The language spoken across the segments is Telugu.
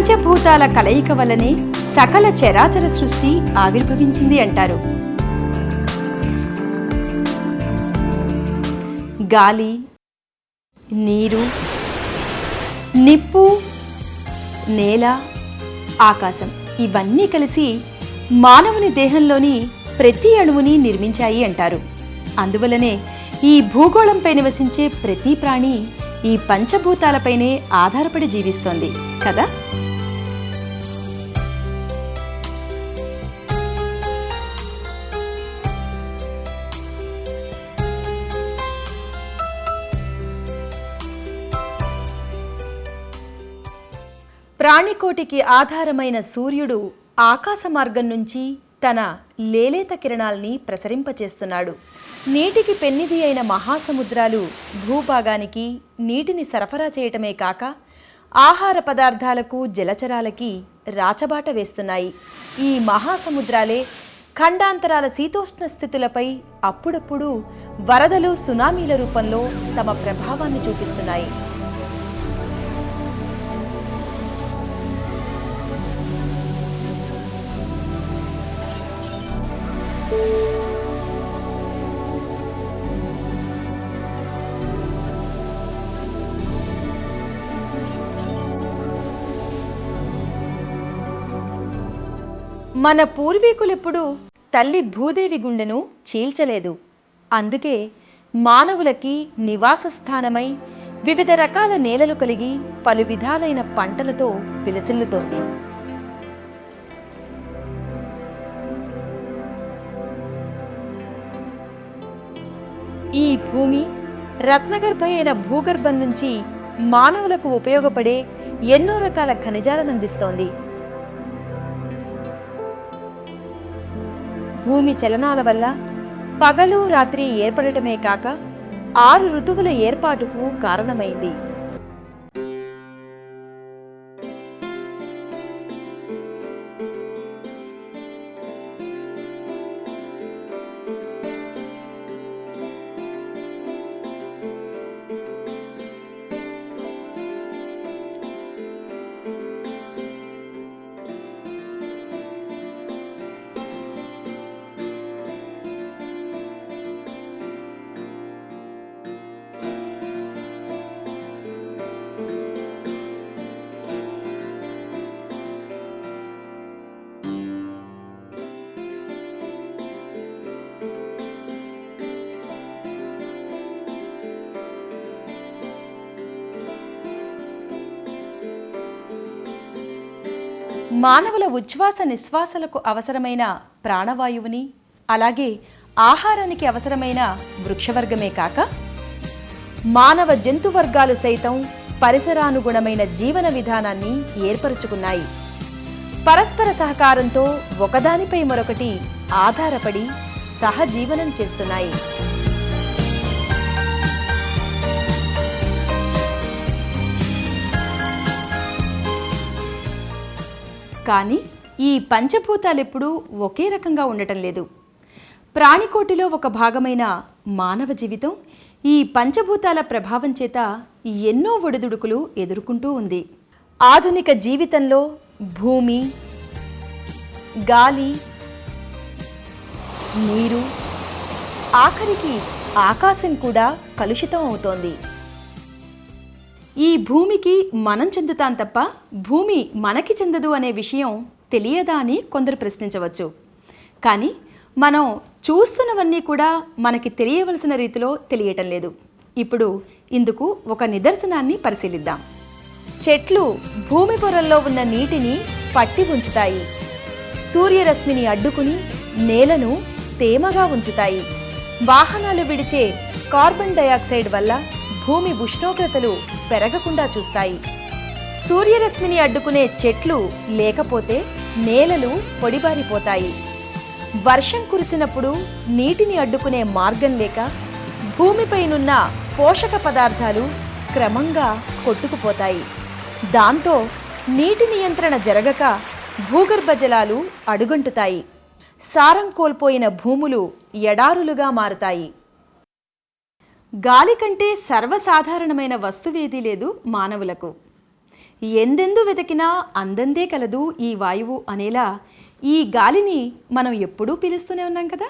పంచభూతాల కలయిక వల్లనే సకల చరాచర సృష్టి ఆవిర్భవించింది అంటారు. గాలి, నీరు, నిప్పు, నేల, ఆకాశం ఇవన్నీ కలిసి మానవుని దేహంలోని ప్రతి అణువుని నిర్మించాయి అంటారు. అందువల్లనే ఈ భూగోళంపై నివసించే ప్రతి ప్రాణి ఈ పంచభూతాలపైనే ఆధారపడి జీవిస్తోంది కదా. ప్రాణికోటికి ఆధారమైన సూర్యుడు ఆకాశ మార్గం నుంచి తన లేలేత కిరణాల్ని ప్రసరింపచేస్తున్నాడు. నీటికి పెన్నిది అయిన మహాసముద్రాలు భూభాగానికి నీటిని సరఫరా చేయటమే కాక ఆహార పదార్థాలకు జలచరాలకి రాచబాట వేస్తున్నాయి. ఈ మహాసముద్రాలే ఖండాంతరాల శీతోష్ణ స్థితులపై అప్పుడప్పుడు వరదలు, సునామీల రూపంలో తమ ప్రభావాన్ని చూపిస్తున్నాయి. మన పూర్వీకులెప్పుడు తల్లి భూదేవి గుండెను చీల్చలేదు. అందుకే మానవులకి నివాస స్థానమై వివిధ రకాల నేలలు కలిగి పలు విధాలైన పంటలతో విలసిల్లుతోంది. ఈ భూమి రత్నగర్భ అయిన భూగర్భం నుంచి మానవులకు ఉపయోగపడే ఎన్నో రకాల ఖనిజాలను అందిస్తోంది. భూమి చలనాల వల్ల పగలు, రాత్రి ఏర్పడటమే కాక 6 ఋతువుల ఏర్పాటుకు కారణమైంది. మానవుల ఉచ్ఛ్వాస నిశ్వాసలకు అవసరమైన ప్రాణవాయువుని, అలాగే ఆహారానికి అవసరమైన వృక్షవర్గమే కాక మానవ జంతువర్గాలు సైతం పరిసరానుగుణమైన జీవన విధానాన్ని ఏర్పరచుకున్నాయి. పరస్పర సహకారంతో ఒకదానిపై మరొకటి ఆధారపడి సహజీవనం చేస్తున్నాయి. కానీ ఈ పంచభూతాలెప్పుడూ ఒకే రకంగా ఉండటం లేదు. ప్రాణికోటిలో ఒక భాగమైన మానవ జీవితం ఈ పంచభూతాల ప్రభావం చేత ఎన్నో ఒడిదుడుకులు ఎదుర్కొంటూ ఉంది. ఆధునిక జీవితంలో భూమి, గాలి, నీరు, ఆఖరికి ఆకాశం కూడా కలుషితం అవుతోంది. ఈ భూమికి మనం చెందుతాం తప్ప భూమి మనకి చెందదు అనే విషయం తెలియదా అని కొందరు ప్రశ్నించవచ్చు. కానీ మనం చూస్తున్నవన్నీ కూడా మనకి తెలియవలసిన రీతిలో తెలియటం లేదు. ఇప్పుడు ఇందుకు ఒక నిదర్శనాన్ని పరిశీలిద్దాం. చెట్లు భూమి పొరల్లో ఉన్న నీటిని పట్టి ఉంచుతాయి. సూర్యరశ్మిని అడ్డుకుని నేలను తేమగా ఉంచుతాయి. వాహనాలు విడిచే కార్బన్ డయాక్సైడ్ వల్ల భూమి ఉష్ణోగ్రతలు పెరగకుండా చూస్తాయి. సూర్యరశ్మిని అడ్డుకునే చెట్లు లేకపోతే నేలలు పొడిబారిపోతాయి. వర్షం కురిసినప్పుడు నీటిని అడ్డుకునే మార్గం లేక భూమిపైనున్న పోషక పదార్థాలు క్రమంగా కొట్టుకుపోతాయి. దాంతో నీటి నియంత్రణ జరగక భూగర్భ జలాలు అడుగంటుతాయి. సారం కోల్పోయిన భూములు ఎడారులుగా మారుతాయి. గాలి కంటే సర్వసాధారణమైన వస్తువేదీ లేదు మానవులకు. ఎందెందు వెతికినా అందందే కలదు ఈ వాయువు అనేలా ఈ గాలిని మనం ఎప్పుడూ పీలుస్తూనే ఉన్నాం కదా.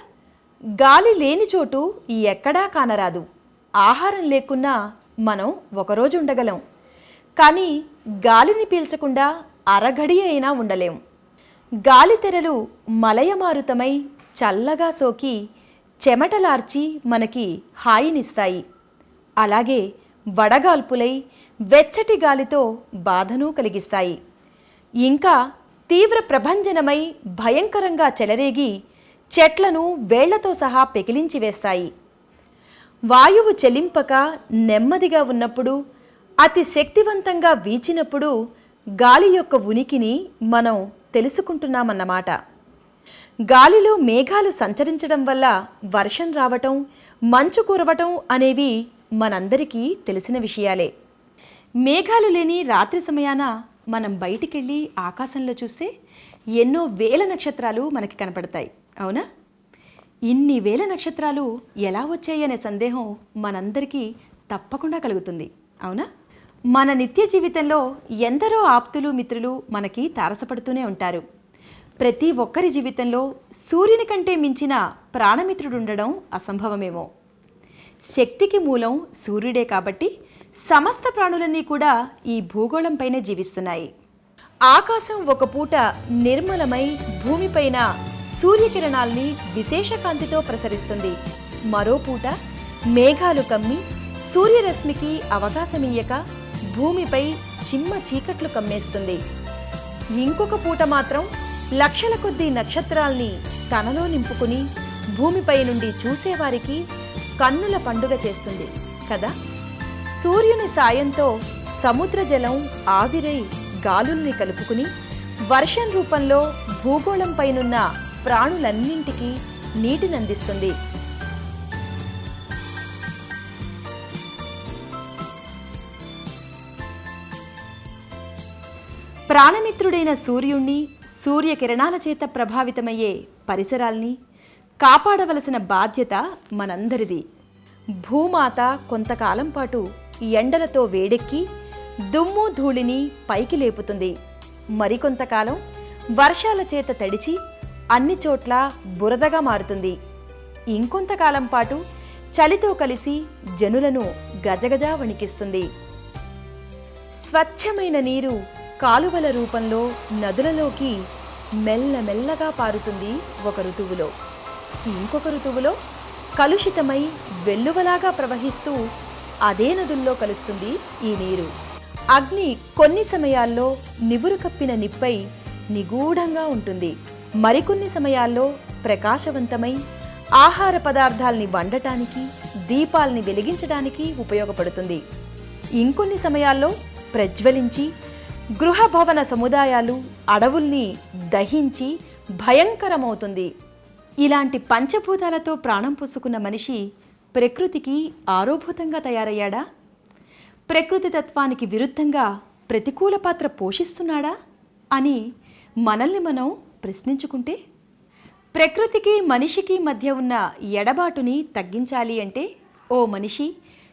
గాలి లేని చోటు ఎక్కడా కానరాదు. ఆహారం లేకున్నా మనం ఒకరోజు ఉండగలం, కానీ గాలిని పీల్చకుండా అరగడి అయినా ఉండలేం. గాలి తెరలు మలయమారుతమై చల్లగా సోకి చెమటలార్చి మనకి హాయినిస్తాయి. అలాగే వడగాల్పులై వెచ్చటి గాలితో బాధను కలిగిస్తాయి. ఇంకా తీవ్ర ప్రభంజనమై భయంకరంగా చెలరేగి చెట్లను వేళ్లతో సహా పెకిలించి వేస్తాయి. వాయువు చెలింపక నెమ్మదిగా ఉన్నప్పుడు, అతి శక్తివంతంగా వీచినప్పుడు గాలి యొక్క ఉనికిని మనం తెలుసుకుంటున్నామన్నమాట. గాలిలో మేఘాలు సంచరించడం వల్ల వర్షం రావటం, మంచు కురవటం అనేవి మనందరికీ తెలిసిన విషయాలే. మేఘాలు లేని రాత్రి సమయాన మనం బయటికెళ్ళి ఆకాశంలో చూస్తే ఎన్నో వేల నక్షత్రాలు మనకి కనపడతాయి, అవునా? ఇన్ని వేల నక్షత్రాలు ఎలా వచ్చాయనే సందేహం మనందరికీ తప్పకుండా కలుగుతుంది, అవునా? మన నిత్య జీవితంలో ఎందరో ఆప్తులు మిత్రులు మనకి తారసపడుతూనే ఉంటారు. ప్రతి ఒక్కరి జీవితంలో సూర్యుని కంటే మించిన ప్రాణమిత్రుడుండడం అసంభవమేమో. శక్తికి మూలం సూర్యుడే కాబట్టి సమస్త ప్రాణులన్నీ కూడా ఈ భూగోళంపైనే జీవిస్తున్నాయి. ఆకాశం ఒక పూట నిర్మలమై భూమిపైన సూర్యకిరణాల్ని విశేష కాంతితో ప్రసరిస్తుంది. మరో పూట మేఘాలు కమ్మి సూర్యరశ్మికి అవకాశమియ్యక భూమిపై చిమ్మ చీకట్లు కమ్మేస్తుంది. ఇంకొక పూట మాత్రం లక్షల కొద్దీ నక్షత్రాల్ని తనలో నింపుకుని భూమిపై నుండి చూసేవారికి కన్నుల పండుగ చేస్తుంది కదా. సూర్యుని సాయంతో సముద్ర జలం ఆవిరై గాలుల్ని కలుపుకుని వర్షం రూపంలో భూగోళంపైనున్న ప్రాణులన్నింటికీ నీటినందిస్తుంది. ప్రాణమిత్రుడైన సూర్యుణ్ణి, సూర్యకిరణాల చేత ప్రభావితమయ్యే పరిసరాల్ని కాపాడవలసిన బాధ్యత మనందరిది. భూమాత కొంతకాలం పాటు ఎండలతో వేడెక్కి దుమ్ము ధూళిని పైకి లేపుతుంది. మరికొంతకాలం వర్షాల చేత తడిచి అన్ని చోట్ల బురదగా మారుతుంది. ఇంకొంతకాలం పాటు చలితో కలిసి జనులను గజగజ వణికిస్తుంది. స్వచ్ఛమైన నీరు కాలువల రూపంలో నదులలోకి మెల్లమెల్లగా పారుతుంది ఒక ఋతువులో. ఇంకొక ఋతువులో కలుషితమై వెల్లువలాగా ప్రవహిస్తూ అదే నదుల్లో కలుస్తుంది ఈ నీరు. అగ్ని కొన్ని సమయాల్లో నివురు కప్పిన నిప్పై నిగూఢంగా ఉంటుంది. మరికొన్ని సమయాల్లో ప్రకాశవంతమై ఆహార పదార్థాల్ని వండటానికి, దీపాల్ని వెలిగించడానికి ఉపయోగపడుతుంది. ఇంకొన్ని సమయాల్లో ప్రజ్వలించి గృహ భవన సముదాయాలు, అడవుల్ని దహించి భయంకరమవుతుంది. ఇలాంటి పంచభూతాలతో ప్రాణం పోసుకున్న మనిషి ప్రకృతికి ఆరోభూతంగా తయారయ్యాడా? ప్రకృతి తత్వానికి విరుద్ధంగా ప్రతికూల పాత్ర పోషిస్తున్నాడా అని మనల్ని మనం ప్రశ్నించుకుంటే, ప్రకృతికి మనిషికి మధ్య ఉన్న ఎడబాటుని తగ్గించాలి అంటే, ఓ మనిషి,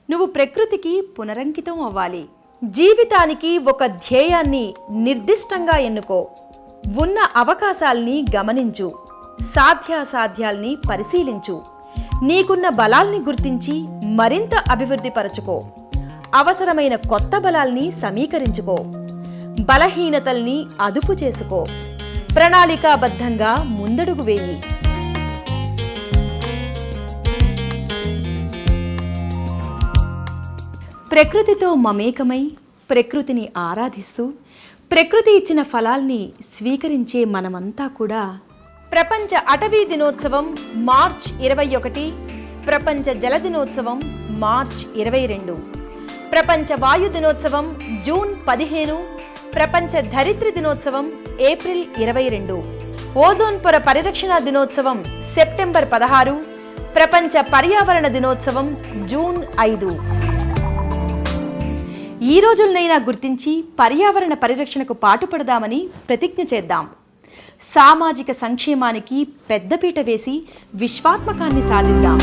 నువ్వు ప్రకృతికి పునరంకితం అవ్వాలి. జీవితానికి ఒక ధ్యేయాన్ని నిర్దిష్టంగా ఎన్నుకో. ఉన్న అవకాశాల్ని గమనించు. సాధ్యాసాధ్యాల్ని పరిశీలించు. నీకున్న బలాల్ని గుర్తించి మరింత అభివృద్ధి పరచుకో. అవసరమైన కొత్త బలాల్ని సమీకరించుకో. బలహీనతల్ని అదుపు చేసుకో. ప్రణాళికాబద్ధంగా ముందడుగు వేయి. ప్రకృతితో మమేకమై ప్రకృతిని ఆరాధిస్తూ ప్రకృతి ఇచ్చిన ఫలాల్ని స్వీకరించే మనమంతా కూడా ప్రపంచ అటవీ దినోత్సవం మార్చ్ 21, ప్రపంచ జల దినోత్సవం మార్చ్ 22, ప్రపంచ వాయు దినోత్సవం జూన్ 15, ప్రపంచ ధరిత్రి దినోత్సవం ఏప్రిల్ 22, ఓజోన్ పొర పరిరక్షణ దినోత్సవం సెప్టెంబర్ 16, ప్రపంచ పర్యావరణ దినోత్సవం జూన్ 5. ఈ రోజులనైనా గుర్తించి పర్యావరణ పరిరక్షణకు పాటుపడదామని ప్రతిజ్ఞ చేద్దాం. సామాజిక సంక్షేమానికి పెద్దపీట వేసి విశ్వాత్మకాన్ని సాధిద్దాం.